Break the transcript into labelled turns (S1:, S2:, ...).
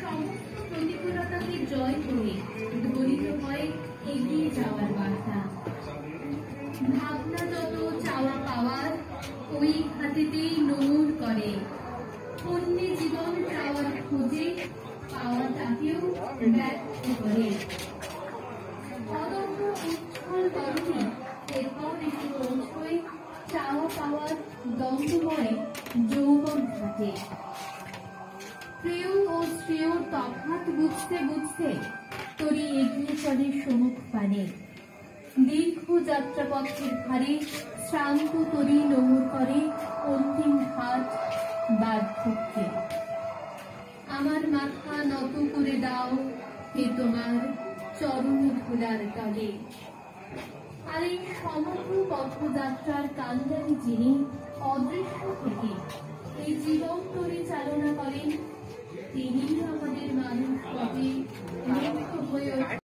S1: সমস্ত প্রতিকূলতাকে জয় করে ধ্বনিত হয় এগিয়ে যাওয়ার বার্তা। ভাবনা যত চাওয়া পাওয়ার ওই হাতেতেই নমন করে, অন্যে জীবন চাওয়ার খোঁজে পাওয়াটাকেও ব্যর্থ করে। অদম্য উচ্ছল তরুণী এরপর এসে পৌঁছয় চাওয়া পাওয়ার দ্বন্দ্বময় যৌবন ঘাটে। প্রেয় ও শ্রেয় তফাৎ বুঝতে বুঝতে তরি এগিয়ে চলে সম্মুখ পানে। দীর্ঘ যাত্রাপথের ধারে শ্রান্ত তরি নোঙর করে অন্তিম ঘাট বার্ধক্যে। আমার মাথা নত করে দাও হে তোমার চরণ ধুলার তলে। আর এই সমগ্র পথযাত্রার কান্ডারি যিনি অদৃশ্য থেকে এই জীবন তরি চালনা করেন, তিনি আমাদের মানুষ হবে।